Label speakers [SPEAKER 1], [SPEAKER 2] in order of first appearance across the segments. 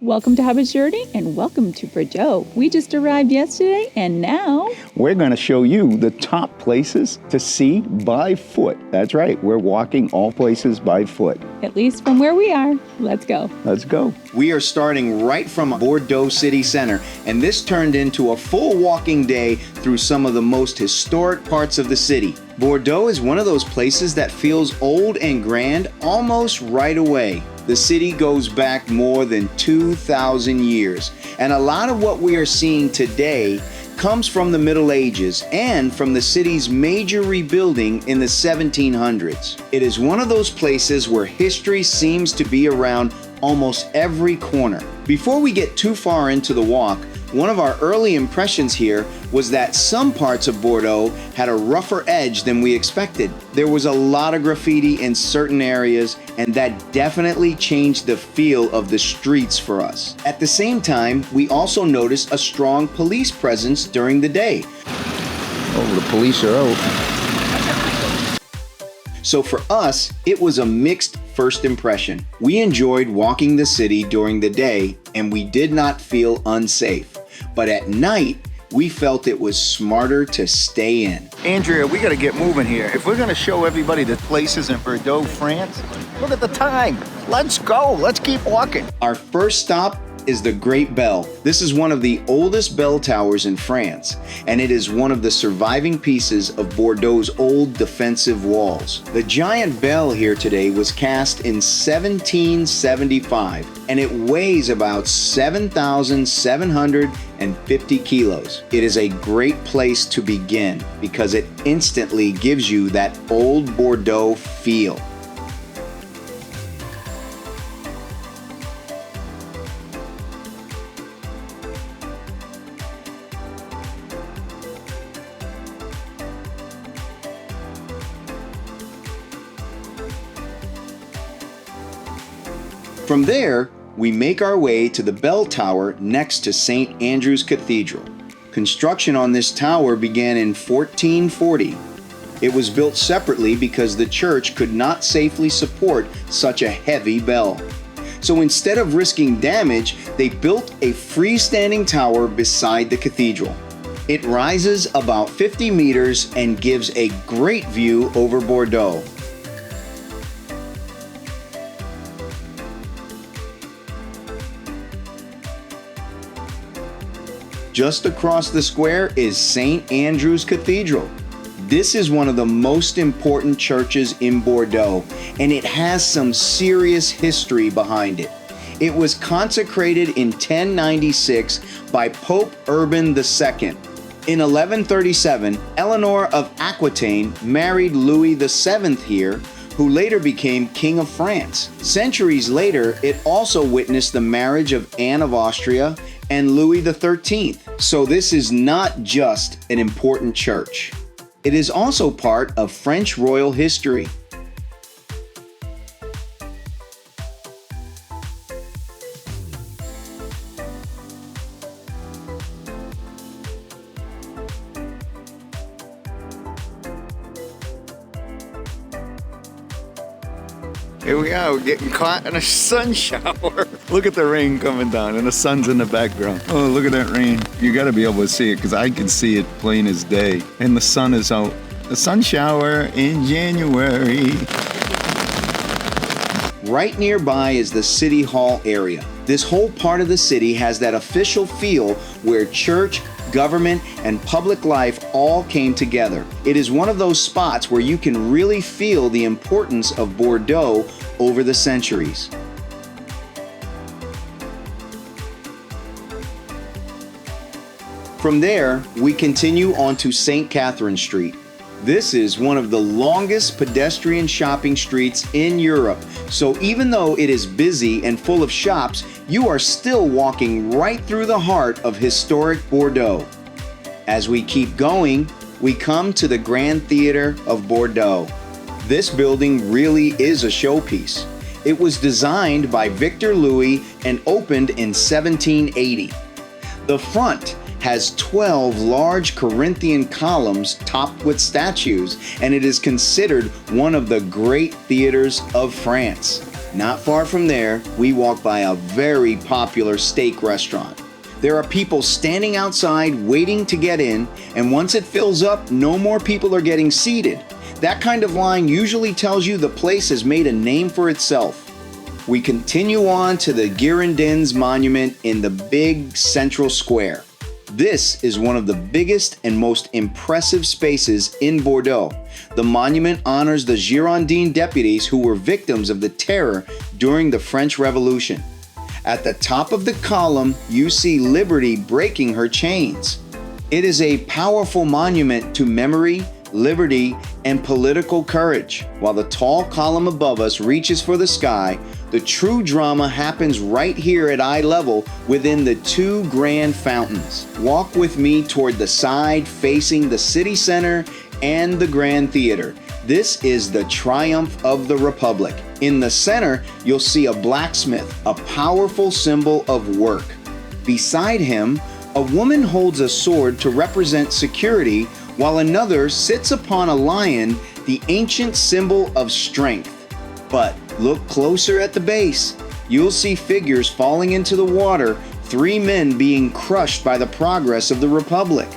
[SPEAKER 1] Welcome to Hubbards Journey and welcome to Bordeaux. We just arrived yesterday and now
[SPEAKER 2] we're going to show you the top places to see by foot. That's right, we're walking all places by foot.
[SPEAKER 1] At least from where we are. Let's go.
[SPEAKER 2] Let's go.
[SPEAKER 3] We are starting right from Bordeaux City Center, and this turned into a full walking day through some of the most historic parts of the city. Bordeaux is one of those places that feels old and grand almost right away. The city goes back more than 2,000 years, and a lot of what we are seeing today comes from the Middle Ages and from the city's major rebuilding in the 1700s. It is one of those places where history seems to be around almost every corner. Before we get too far into the walk, one of our early impressions here was that some parts of Bordeaux had a rougher edge than we expected. There was a lot of graffiti in certain areas, and that definitely changed the feel of the streets for us. At the same time, we also noticed a strong police presence during the day.
[SPEAKER 2] Oh, the police are out.
[SPEAKER 3] So for us, it was a mixed first impression. We enjoyed walking the city during the day, and we did not feel unsafe. But at night, we felt it was smarter to stay in.
[SPEAKER 2] Andrea, we got to get moving here. If we're going to show everybody the places in Bordeaux, France, look at the time. Let's go. Let's keep walking.
[SPEAKER 3] Our first stop is the Great Bell. This is one of the oldest bell towers in France, and it is one of the surviving pieces of Bordeaux's old defensive walls. The giant bell here today was cast in 1775, and it weighs about 7,750 kilos. It is a great place to begin because it instantly gives you that old Bordeaux feel. From there, we make our way to the bell tower next to St. Andrew's Cathedral. Construction on this tower began in 1440. It was built separately because the church could not safely support such a heavy bell. So instead of risking damage, they built a freestanding tower beside the cathedral. It rises about 50 meters and gives a great view over Bordeaux. Just across the square is St. Andrew's Cathedral. This is one of the most important churches in Bordeaux, and it has some serious history behind it. It was consecrated in 1096 by Pope Urban II. In 1137, Eleanor of Aquitaine married Louis VII here, who later became King of France. Centuries later, it also witnessed the marriage of Anne of Austria and Louis XIII. So this is not just an important church. It is also part of French royal history.
[SPEAKER 2] Here we are, we're getting caught in a sun shower. Look at the rain coming down and the sun's in the background. Oh, look at that rain. You gotta be able to see it because I can see it plain as day. And the sun is out. The sun shower in January.
[SPEAKER 3] Right nearby is the City Hall area. This whole part of the city has that official feel where church, government, and public life all came together. It is one of those spots where you can really feel the importance of Bordeaux over the centuries. From there, we continue on to St. Catherine Street. This is one of the longest pedestrian shopping streets in Europe, so even though it is busy and full of shops, you are still walking right through the heart of historic Bordeaux. As we keep going, we come to the Grand Theater of Bordeaux. This building really is a showpiece. It was designed by Victor Louis and opened in 1780. The front has 12 large Corinthian columns topped with statues, and it is considered one of the great theaters of France. Not far from there, we walk by a very popular steak restaurant. There are people standing outside waiting to get in, and once it fills up, no more people are getting seated. That kind of line usually tells you the place has made a name for itself. We continue on to the Girondins Monument in the big central square. This is one of the biggest and most impressive spaces in Bordeaux. The monument honors the Girondin deputies who were victims of the terror during the French Revolution. At the top of the column, you see Liberty breaking her chains. It is a powerful monument to memory, liberty, and political courage. While the tall column above us reaches for the sky, the true drama happens right here at eye level within the two grand fountains. Walk with me toward the side facing the city center and the Grand Theater. This is the triumph of the Republic. In the center, you'll see a blacksmith, a powerful symbol of work. Beside him, a woman holds a sword to represent security, while another sits upon a lion, the ancient symbol of strength. But look closer at the base. You'll see figures falling into the water, 3 men being crushed by the progress of the Republic.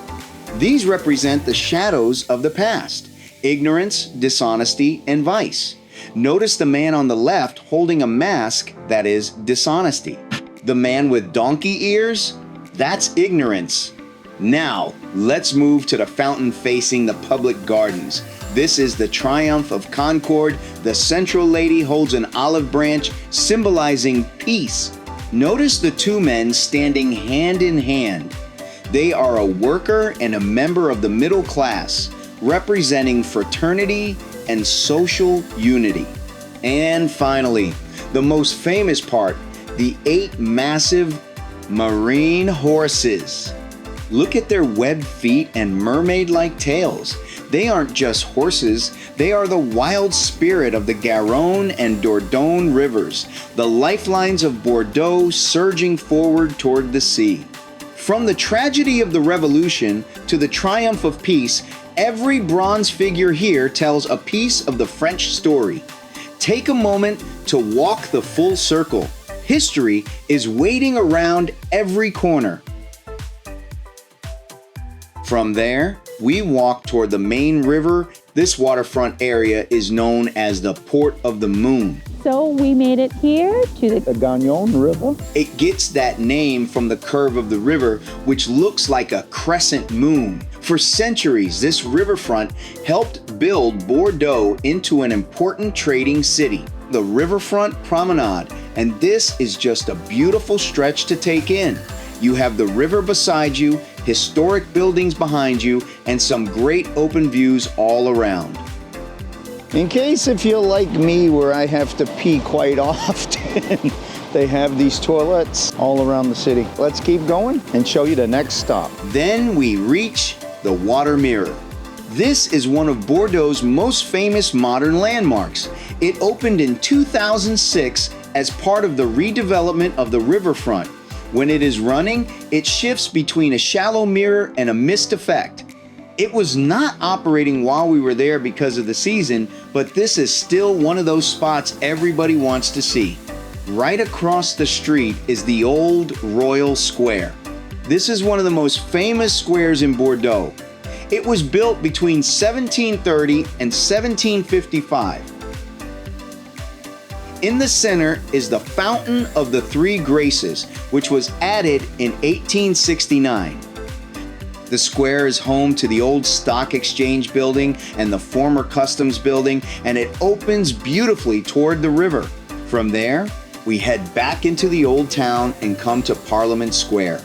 [SPEAKER 3] These represent the shadows of the past: ignorance, dishonesty, and vice. Notice the man on the left holding a mask, that is dishonesty. The man with donkey ears, that's ignorance. Now, let's move to the fountain facing the public gardens. This is the triumph of Concord. The central lady holds an olive branch symbolizing peace. Notice the 2 men standing hand in hand. They are a worker and a member of the middle class, representing fraternity and social unity. And finally, the most famous part, the 8 massive marine horses. Look at their webbed feet and mermaid-like tails. They aren't just horses, they are the wild spirit of the Garonne and Dordogne rivers, the lifelines of Bordeaux surging forward toward the sea. From the tragedy of the Revolution to the triumph of peace, every bronze figure here tells a piece of the French story. Take a moment to walk the full circle. History is waiting around every corner. From there, we walk toward the main river. This waterfront area is known as the Port of the Moon.
[SPEAKER 1] So we made it here to the
[SPEAKER 2] Girondins River.
[SPEAKER 3] It gets that name from the curve of the river, which looks like a crescent moon. For centuries, this riverfront helped build Bordeaux into an important trading city. The Riverfront promenade, and this is just a beautiful stretch to take in. You have the river beside you, historic buildings behind you, and some great open views all around.
[SPEAKER 2] In case if you're like me where I have to pee quite often, they have these toilets all around the city. Let's keep going and show you the next stop.
[SPEAKER 3] Then we reach the Water Mirror. This is one of Bordeaux's most famous modern landmarks. It opened in 2006 as part of the redevelopment of the riverfront. When it is running, it shifts between a shallow mirror and a mist effect. It was not operating while we were there because of the season, but this is still one of those spots everybody wants to see. Right across the street is the old Royal Square. This is one of the most famous squares in Bordeaux. It was built between 1730 and 1755. In the center is the Fountain of the Three Graces, which was added in 1869. The square is home to the old Stock Exchange building and the former Customs building, and it opens beautifully toward the river. From there, we head back into the old town and come to Parliament Square.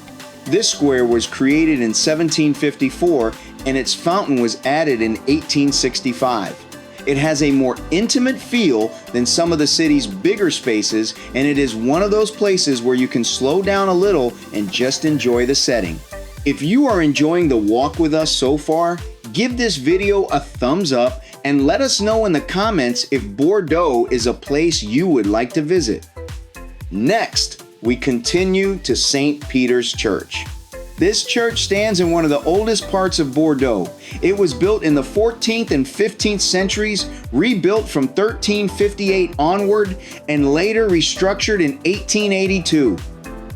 [SPEAKER 3] This square was created in 1754, and its fountain was added in 1865. It has a more intimate feel than some of the city's bigger spaces, and it is one of those places where you can slow down a little and just enjoy the setting. If you are enjoying the walk with us so far, give this video a thumbs up and let us know in the comments if Bordeaux is a place you would like to visit. Next, we continue to St. Peter's Church. This church stands in one of the oldest parts of Bordeaux. It was built in the 14th and 15th centuries, rebuilt from 1358 onward, and later restructured in 1882.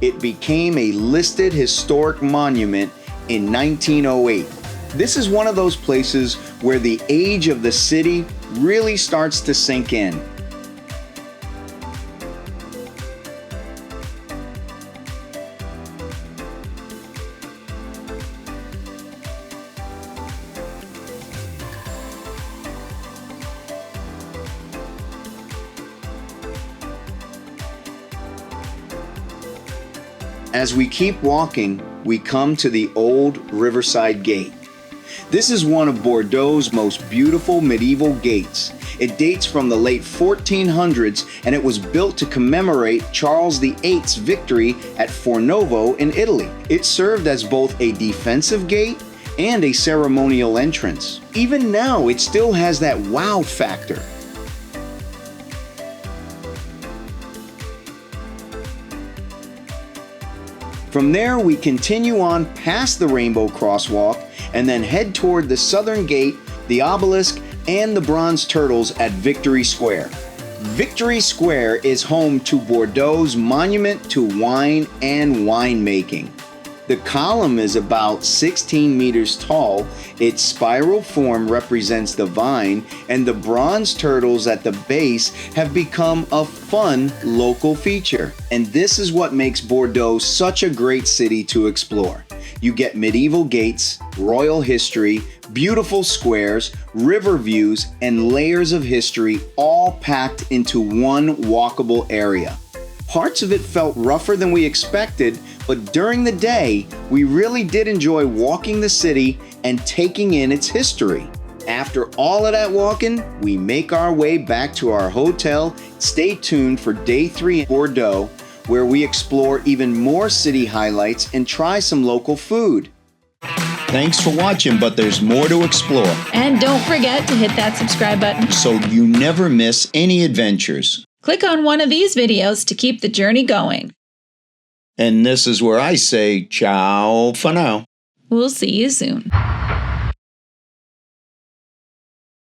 [SPEAKER 3] It became a listed historic monument in 1908. This is one of those places where the age of the city really starts to sink in. As we keep walking, we come to the old Riverside Gate. This is one of Bordeaux's most beautiful medieval gates. It dates from the late 1400s and it was built to commemorate Charles VIII's victory at Fornovo in Italy. It served as both a defensive gate and a ceremonial entrance. Even now, it still has that wow factor. From there, we continue on past the Rainbow Crosswalk and then head toward the southern gate, the obelisk, and the bronze turtles at Victory Square. Victory Square is home to Bordeaux's monument to wine and winemaking. The column is about 16 meters tall, its spiral form represents the vine, and the bronze turtles at the base have become a fun local feature. And this is what makes Bordeaux such a great city to explore. You get medieval gates, royal history, beautiful squares, river views, and layers of history all packed into one walkable area. Parts of it felt rougher than we expected, but during the day, we really did enjoy walking the city and taking in its history. After all of that walking, we make our way back to our hotel. Stay tuned for day 3 in Bordeaux, where we explore even more city highlights and try some local food. Thanks for watching, but there's more to explore.
[SPEAKER 1] And don't forget to hit that subscribe button
[SPEAKER 3] so you never miss any adventures.
[SPEAKER 1] Click on one of these videos to keep the journey going.
[SPEAKER 3] And this is where I say ciao for now.
[SPEAKER 1] We'll see you soon.